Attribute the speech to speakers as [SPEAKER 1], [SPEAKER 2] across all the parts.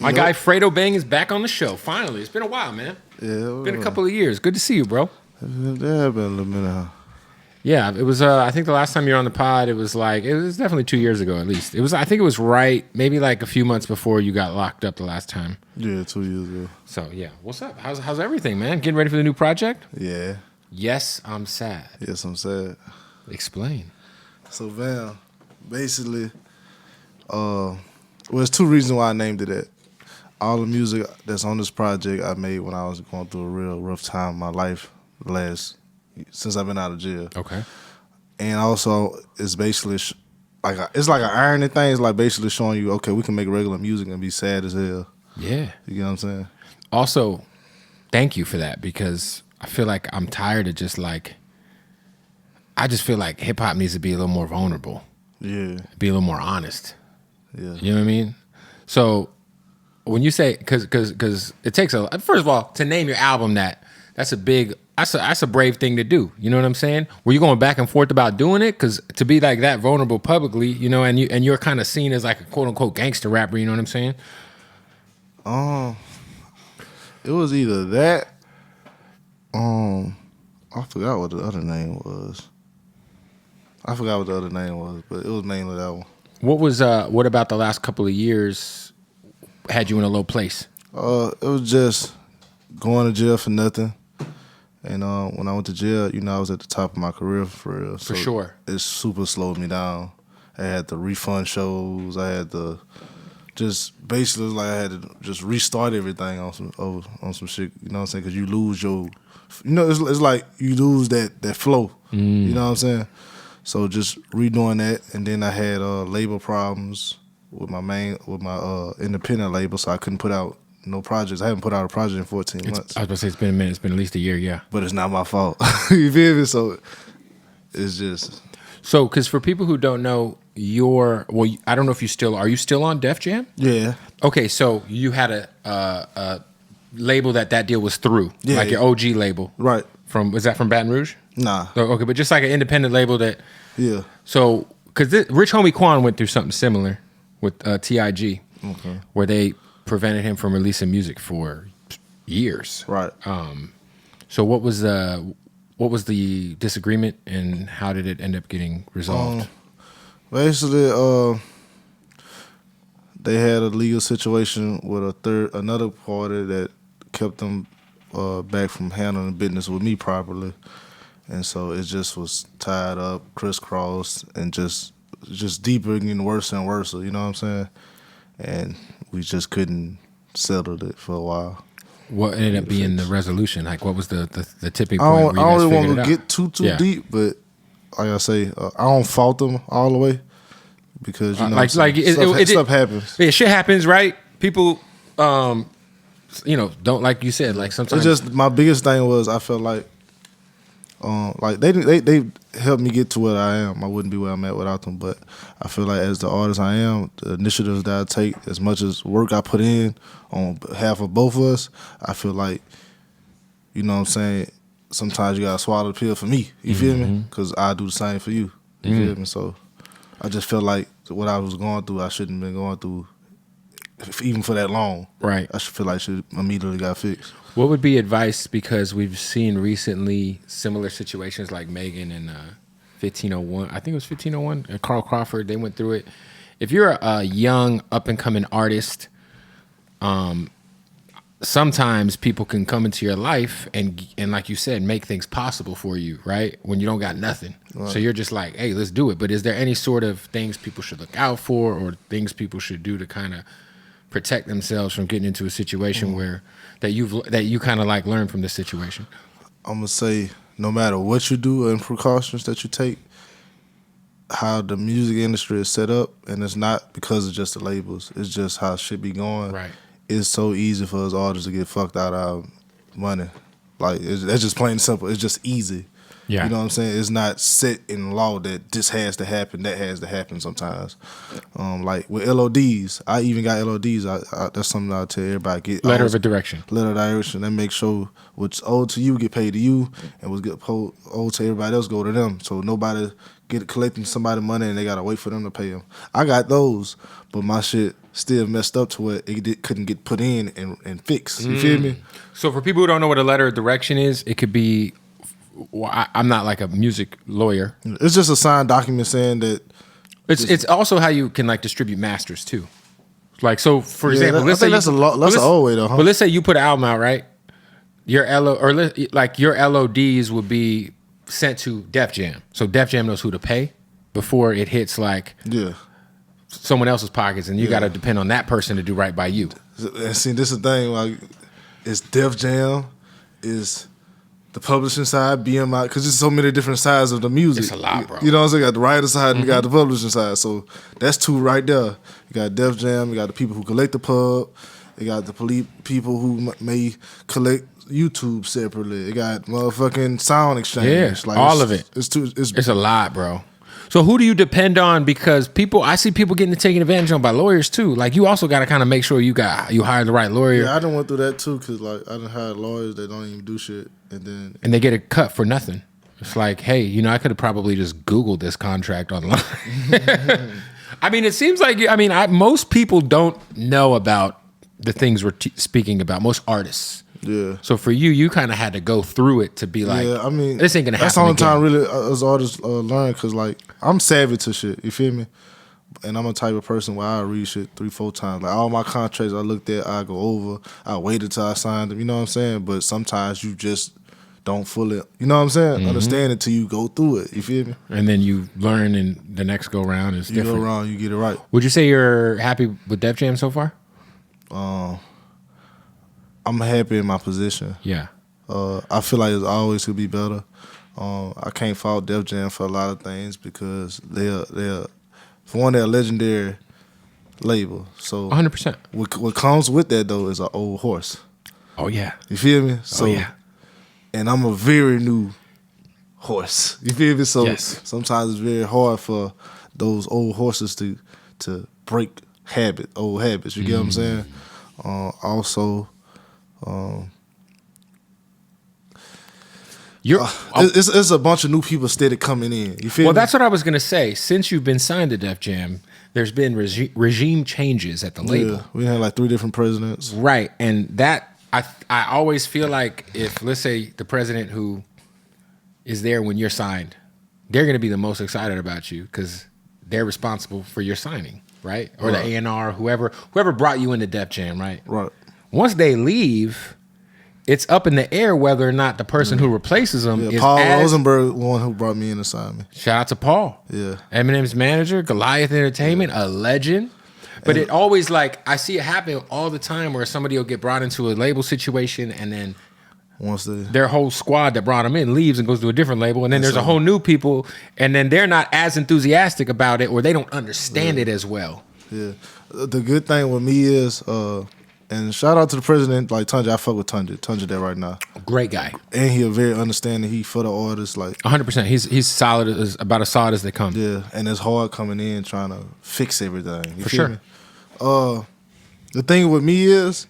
[SPEAKER 1] My guy Fredo Bang is back on the show. Finally, it's been a while, man.
[SPEAKER 2] Yeah,
[SPEAKER 1] been a couple of years. Good to see you, bro.
[SPEAKER 2] Yeah, been a little minute.
[SPEAKER 1] Yeah, it was. I think the last time you were on the pod, it was definitely 2 years ago at least. It was. I think it was right, maybe like a few months before you got locked up the last time.
[SPEAKER 2] Yeah, 2 years ago.
[SPEAKER 1] So yeah, what's up? How's everything, man? Getting ready for the new project?
[SPEAKER 2] Yeah.
[SPEAKER 1] Yes, I'm sad.
[SPEAKER 2] Yes, I'm sad.
[SPEAKER 1] Explain.
[SPEAKER 2] So, Van, basically, there's two reasons why I named it that. All the music that's on this project I made when I was going through a real rough time in my life since I've been out of jail.
[SPEAKER 1] Okay.
[SPEAKER 2] And also, it's basically it's like an irony thing. It's like basically showing you, okay, we can make regular music and be sad as hell.
[SPEAKER 1] Yeah.
[SPEAKER 2] You get what I'm saying?
[SPEAKER 1] Also, thank you for that because I feel like I'm tired of I just feel like hip hop needs to be a little more vulnerable.
[SPEAKER 2] Yeah.
[SPEAKER 1] Be a little more honest.
[SPEAKER 2] Yeah.
[SPEAKER 1] You know what I mean? So when you say, because it takes first of all, to name your album that's a brave thing to do. You know what I'm saying? Were you going back and forth about doing it? Because to be like that vulnerable publicly, you know, and you're kind of seen as like a quote unquote gangster rapper. You know what I'm saying?
[SPEAKER 2] It was either that. I forgot what the other name was. But it was mainly that one.
[SPEAKER 1] What about the last couple of years had you in a low place?
[SPEAKER 2] It was just going to jail for nothing. And when I went to jail, you know, I was at the top of my career for real.
[SPEAKER 1] For sure.
[SPEAKER 2] It super slowed me down. I had to refund shows. I had to just basically like I had to just restart everything on some shit. You know what I'm saying? Because you lose your, you know, it's like you lose that flow. You know what I'm saying? So just redoing that, and then I had label problems with my independent label, so I couldn't put out no projects. I haven't put out a project in 14 months.
[SPEAKER 1] I was about to say it's been a minute. It's been at least a year, yeah.
[SPEAKER 2] But it's not my fault. You feel me? So it's just.
[SPEAKER 1] So, because for people who don't know, I don't know if are you still on Def Jam?
[SPEAKER 2] Yeah.
[SPEAKER 1] Okay, so you had a label that deal was through, like your OG label.
[SPEAKER 2] Right.
[SPEAKER 1] Was that from Baton Rouge?
[SPEAKER 2] Nah.
[SPEAKER 1] Oh, okay, but just like an independent label that.
[SPEAKER 2] Yeah.
[SPEAKER 1] So, because Rich Homie Quan went through something similar with TIG,
[SPEAKER 2] okay,
[SPEAKER 1] where they prevented him from releasing music for years.
[SPEAKER 2] Right.
[SPEAKER 1] So what was the disagreement and how did it end up getting resolved?
[SPEAKER 2] Basically, they had a legal situation with another party that kept them back from handling business with me properly, and so it just was tied up, crisscrossed, and just deeper and getting worse and worse. You know what I'm saying? And we just couldn't settle it for a while.
[SPEAKER 1] What ended up being the resolution? Like, what was the tipping point?
[SPEAKER 2] I don't really want to get too deep, but like I say, I don't fault them all the way because you know, stuff happens.
[SPEAKER 1] Yeah, shit happens, right? People, you know, don't, like you said, like sometimes.
[SPEAKER 2] It's just my biggest thing was I felt like they helped me get to where I am. I wouldn't be where I'm at without them. But I feel like as the artist I am, the initiatives that I take, as much as work I put in on behalf of both of us, I feel like, you know what I'm saying, sometimes you gotta swallow the pill for me. You feel me? Because I do the same for you. You feel me? So I just felt like what I was going through, I shouldn't have been going through even for that long.
[SPEAKER 1] Right.
[SPEAKER 2] I should feel like it immediately got fixed.
[SPEAKER 1] What would be advice, because we've seen recently similar situations like Megan and 1501, I think it was 1501, and Carl Crawford, they went through it. If you're a young, up-and-coming artist, sometimes people can come into your life and like you said, make things possible for you, right? When you don't got nothing. Right. So you're just like, hey, let's do it. But is there any sort of things people should look out for or things people should do to kind of protect themselves from getting into a situation where that you kind of like learn from this situation?
[SPEAKER 2] I'm gonna say no matter what you do and precautions that you take, how the music industry is set up, and it's not because of just the labels, it's just how shit be going.
[SPEAKER 1] Right.
[SPEAKER 2] It's so easy for us artists to get fucked out of money. Like that's just plain and simple. It's just easy.
[SPEAKER 1] Yeah.
[SPEAKER 2] You know what I'm saying? It's not set in law that this has to happen, that has to happen sometimes. Like with LODs, I even got LODs. That's something I'll tell everybody. Get
[SPEAKER 1] letter of direction.
[SPEAKER 2] Letter of direction. That make sure what's owed to you get paid to you, and what's owed to everybody else go to them. So nobody collecting somebody's money and they gotta wait for them to pay them. I got those, but my shit still messed up to where couldn't get put in and fixed. You feel me?
[SPEAKER 1] So for people who don't know what a letter of direction is, it could be. Well, I'm not like a music lawyer.
[SPEAKER 2] It's just a signed document saying that.
[SPEAKER 1] It's also how you can like distribute masters too. Like so, for example, let's say
[SPEAKER 2] that's an old way though. Huh?
[SPEAKER 1] But let's say you put an album out, right? Your your LODs would be sent to Def Jam, so Def Jam knows who to pay before it hits like someone else's pockets, and you got to depend on that person to do right by you.
[SPEAKER 2] And see, this is the thing. Like, it's Def Jam, is the publishing side, BMI, because there's so many different sides of the music.
[SPEAKER 1] It's a lot, bro.
[SPEAKER 2] You know what I'm saying? You got the writer side and you got the publishing side. So that's two right there. You got Def Jam, you got the people who collect the pub, you got the people who may collect YouTube separately. You got motherfucking sound exchange.
[SPEAKER 1] Yeah,
[SPEAKER 2] like
[SPEAKER 1] all of it.
[SPEAKER 2] It's
[SPEAKER 1] a lot, bro. So who do you depend on? Because I see people getting taken advantage of by lawyers too. Like you also got to kind of make sure you hire the right lawyer.
[SPEAKER 2] Yeah, I done went through that too because like I done hired lawyers that don't even do shit, and
[SPEAKER 1] they get a cut for nothing. It's like, hey, I could have probably just Googled this contract online. I mean, it seems like most people don't know about the things we're speaking about. Most artists.
[SPEAKER 2] Yeah.
[SPEAKER 1] So for you kind of had to go through it to be like,
[SPEAKER 2] yeah, I mean,
[SPEAKER 1] this ain't gonna happen.
[SPEAKER 2] That's the only
[SPEAKER 1] again.
[SPEAKER 2] time really as artists learn because like I'm savvy to shit. You feel me? And I'm a type of person where I read shit 3-4 times. Like all my contracts I looked at, I go over. I waited till I signed them. You know what I'm saying? But sometimes you just don't fully, you know what I'm saying? Understand it till you go through it. You feel me?
[SPEAKER 1] And then you learn, and the next go round is different.
[SPEAKER 2] You go around, you get it right.
[SPEAKER 1] Would you say you're happy with Def Jam so far?
[SPEAKER 2] I'm happy in my position.
[SPEAKER 1] Yeah.
[SPEAKER 2] I feel like it's always could be better. I can't fault Def Jam for a lot of things because they're for one, they're a legendary label. So
[SPEAKER 1] 100%.
[SPEAKER 2] What comes with that though is an old horse.
[SPEAKER 1] Oh yeah.
[SPEAKER 2] You feel me? So,
[SPEAKER 1] oh yeah.
[SPEAKER 2] And I'm a very new horse. You feel me? So sometimes it's very hard for those old horses to break old habits. You get what I'm saying? Also. It's a bunch of new people steady coming in. You feel me?
[SPEAKER 1] Well, that's what I was gonna say. Since you've been signed to Def Jam, there's been regime changes at the label.
[SPEAKER 2] Yeah, we had like 3 different presidents.
[SPEAKER 1] Right, and that I always feel like if let's say the president who is there when you're signed, they're gonna be the most excited about you because they're responsible for your signing, right? Or the A&R, whoever brought you into Def Jam, right?
[SPEAKER 2] Right.
[SPEAKER 1] Once they leave, it's up in the air whether or not the person who replaces them is
[SPEAKER 2] Paul Rosenberg, one who brought me in and signed me.
[SPEAKER 1] Shout out to Paul.
[SPEAKER 2] Yeah.
[SPEAKER 1] Eminem's manager, Goliath Entertainment, a legend. But it always I see it happen all the time where somebody will get brought into a label situation and then their whole squad that brought them in leaves and goes to a different label, and then there's a whole new people, and then they're not as enthusiastic about it or they don't understand it as well.
[SPEAKER 2] Yeah. The good thing with me is and shout out to the president, like Tunja. I fuck with Tunja. Tunja there right now.
[SPEAKER 1] Great guy.
[SPEAKER 2] And he a very understanding. He for the artists, like
[SPEAKER 1] 100%. He's solid, about as solid as they come.
[SPEAKER 2] Yeah, and it's hard coming in trying to fix everything. You
[SPEAKER 1] for
[SPEAKER 2] feel
[SPEAKER 1] sure.
[SPEAKER 2] Me? The thing with me is,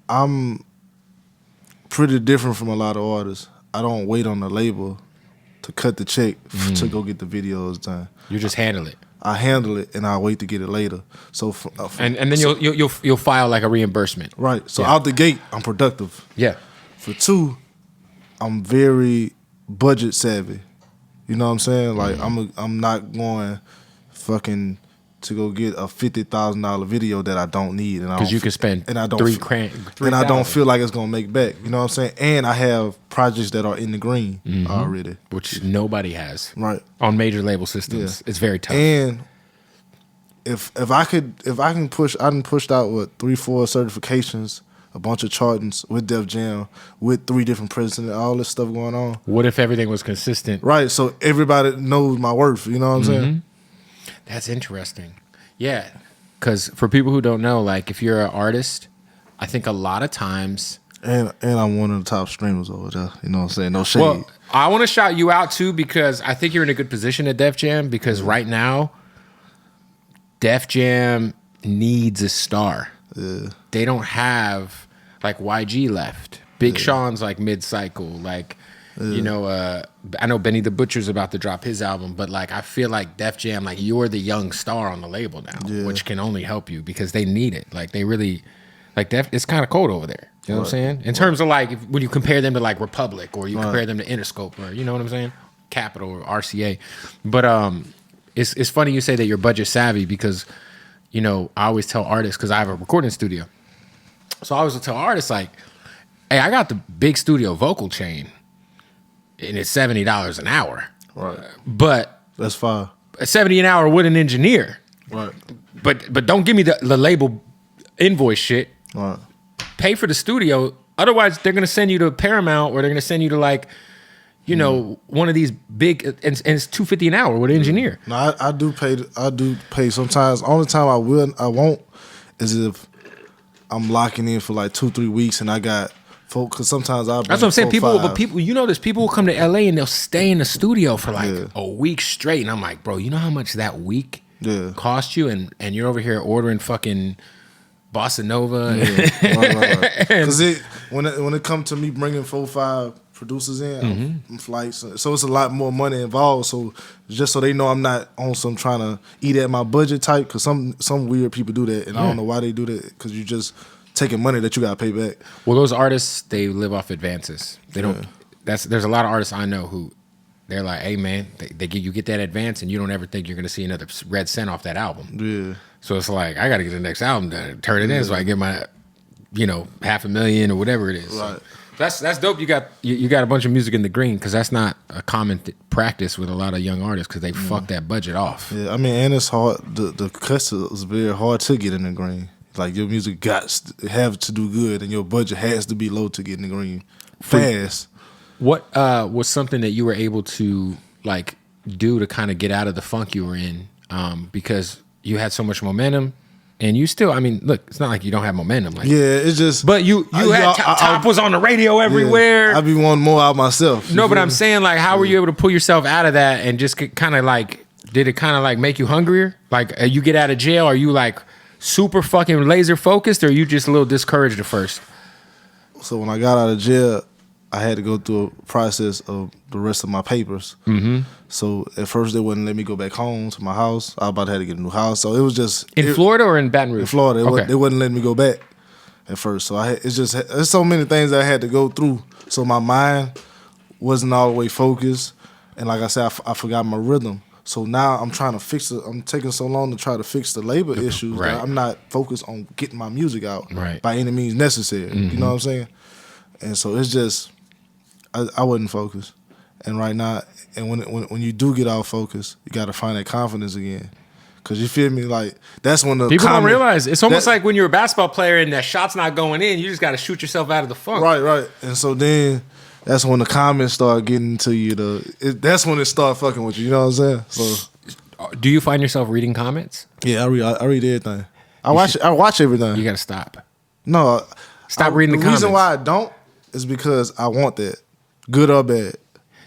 [SPEAKER 2] I'm pretty different from a lot of artists. I don't wait on the label to cut the check to go get the videos done.
[SPEAKER 1] You just handle it.
[SPEAKER 2] I handle it and I wait to get it later. So
[SPEAKER 1] and then you'll file like a reimbursement.
[SPEAKER 2] Right. So out the gate, I'm productive.
[SPEAKER 1] Yeah.
[SPEAKER 2] For 2, I'm very budget savvy. You know what I'm saying? Like I'm not going fucking to go get a $50,000 video that I don't need, and
[SPEAKER 1] because you can spend and I don't
[SPEAKER 2] and I don't feel like it's gonna make back. You know what I'm saying? And I have projects that are in the green already,
[SPEAKER 1] which nobody has.
[SPEAKER 2] Right
[SPEAKER 1] on major label systems, it's very tough.
[SPEAKER 2] And if I can push, I done pushed out 3-4 certifications, a bunch of chartings with Def Jam, with 3 different presidents, all this stuff going on.
[SPEAKER 1] What if everything was consistent?
[SPEAKER 2] Right, so everybody knows my worth. You know what I'm saying?
[SPEAKER 1] That's interesting. Yeah, because for people who don't know, like if you're an artist, I think a lot of times...
[SPEAKER 2] And I'm one of the top streamers over there. You know what I'm saying? No shade.
[SPEAKER 1] Well, I want to shout you out too because I think you're in a good position at Def Jam because right now, Def Jam needs a star.
[SPEAKER 2] Yeah.
[SPEAKER 1] They don't have... Like YG left. Big Sean's like mid-cycle. Like You know, I know Benny the Butcher's about to drop his album, but like I feel like Def Jam, like you're the young star on the label now, which can only help you because they need it. Like they really, like it's kind of cold over there. You know what I'm saying? In terms of like when you compare them to like Republic or you compare them to Interscope or you know what I'm saying, Capitol or RCA. But it's funny you say that you're budget savvy because you know I always tell artists because I have a recording studio, so I always tell artists like, hey, I got the big studio vocal chain. And it's $70 an hour.
[SPEAKER 2] Right.
[SPEAKER 1] But
[SPEAKER 2] that's fine.
[SPEAKER 1] $70 an hour with an engineer.
[SPEAKER 2] Right.
[SPEAKER 1] But don't give me the label invoice shit.
[SPEAKER 2] Right.
[SPEAKER 1] Pay for the studio. Otherwise, they're gonna send you to Paramount or they're gonna send you to like, you know, one of these big and it's $250 an hour with an engineer.
[SPEAKER 2] No, I do pay sometimes. Only time I won't is if I'm locking in for like 2-3 weeks and I got because sometimes I'll.
[SPEAKER 1] That's what I'm saying. People, you know this. People will come to LA and they'll stay in the studio for like a week straight, and I'm like, bro, you know how much that week cost you, and you're over here ordering fucking bossa nova.
[SPEAKER 2] Right. Because when it comes to me bringing 4-5 producers in, flights, so it's a lot more money involved. So just so they know I'm not on some trying to eat at my budget type. Because some weird people do that, and I don't know why they do that. Because you just taking money that you gotta pay back.
[SPEAKER 1] Well, those artists, they live off advances. They don't. There's a lot of artists I know who they're like, hey man, you get that advance and you don't ever think you're gonna see another red cent off that album. Yeah. So it's like I gotta get the next album done, turn it in, so I get my, you know, $500,000 or whatever it is. Right. So that's dope. You got a bunch of music in the green because that's not a common practice with a lot of young artists because they fuck that budget off. Yeah,
[SPEAKER 2] I mean, and it's hard. The cuts is very hard to get in the green. Like your music have to do good, and your budget has to be low to get in the green fast.
[SPEAKER 1] What was something that you were able to like do to kind of get out of the funk you were in? Because you had so much momentum, and you still. I mean, look, it's not like you don't have momentum. Like,
[SPEAKER 2] it's just.
[SPEAKER 1] But you had Top was on the radio everywhere.
[SPEAKER 2] I be wanting more out myself.
[SPEAKER 1] No, but I'm saying like, how were you able to pull yourself out of that and just kind of like, did it kind of like make you hungrier? Like, you get out of jail, are you like super fucking laser focused, or you just a little discouraged at first?
[SPEAKER 2] So when I got out of jail, I had to go through a process of the rest of my papers. So at first they wouldn't let me go back home to my house. I about had to get a new house. So it was just
[SPEAKER 1] in Florida or in Baton Rouge?
[SPEAKER 2] In Florida, they wouldn't let me go back at first. So there's so many things that I had to go through. So my mind wasn't all the way focused, and like I said, I forgot my rhythm. So now I'm trying to fix it. I'm taking so long to try to fix the labor issues that I'm not focused on getting my music out by any means necessary. You know what I'm saying? And so it's just, I wasn't focused. And right now, and when you do get out focus, you got to find that confidence again. Cause you feel me, like that's when the
[SPEAKER 1] people don't realize it's almost like when you're a basketball player and that shot's not going in, you just got to shoot yourself out of the funk.
[SPEAKER 2] Right. And so then that's when the comments start getting to you. That's when it start fucking with you. You know what I'm saying? So,
[SPEAKER 1] do you find yourself reading comments?
[SPEAKER 2] Yeah, I read everything. I watch everything.
[SPEAKER 1] You got to stop.
[SPEAKER 2] No,
[SPEAKER 1] stop reading the comments.
[SPEAKER 2] The reason why I don't is because I want that, good or bad.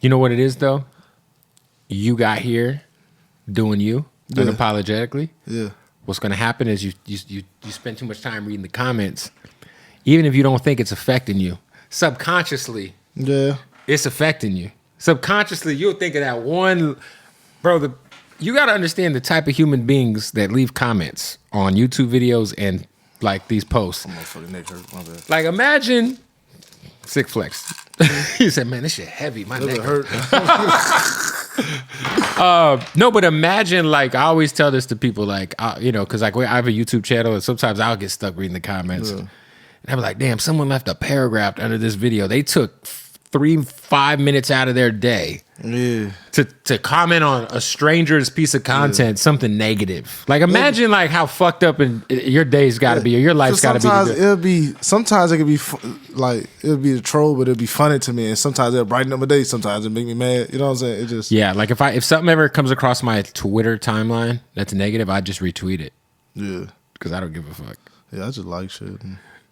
[SPEAKER 1] You know what it is though? You got here doing you. Unapologetically. Yeah. What's going to happen is you spend too much time reading the comments, even if you don't think it's affecting you. Subconsciously, it's affecting you. Subconsciously, you'll think of that one, bro. You got to understand the type of human beings that leave comments on YouTube videos and like these posts. Like imagine sick flex. He said, "Man, this shit heavy. My neck hurt." No, but imagine, like, I always tell this to people, like, because like I have a YouTube channel and sometimes I'll get stuck reading the comments. And I'm like, damn, someone left a paragraph under this video. They took 3-5 minutes out of their day to comment on a stranger's piece of content, something negative. Like, imagine like how fucked up your day's got to be, or your life's got to be.
[SPEAKER 2] Sometimes it could be like it'll be a troll, but it'll be funny to me, and sometimes it'll brighten up my day. Sometimes it make me mad. You know what I'm saying? It just
[SPEAKER 1] like if something ever comes across my Twitter timeline that's negative, I just retweet it. Yeah, because I don't give a fuck.
[SPEAKER 2] Yeah, I just like shit.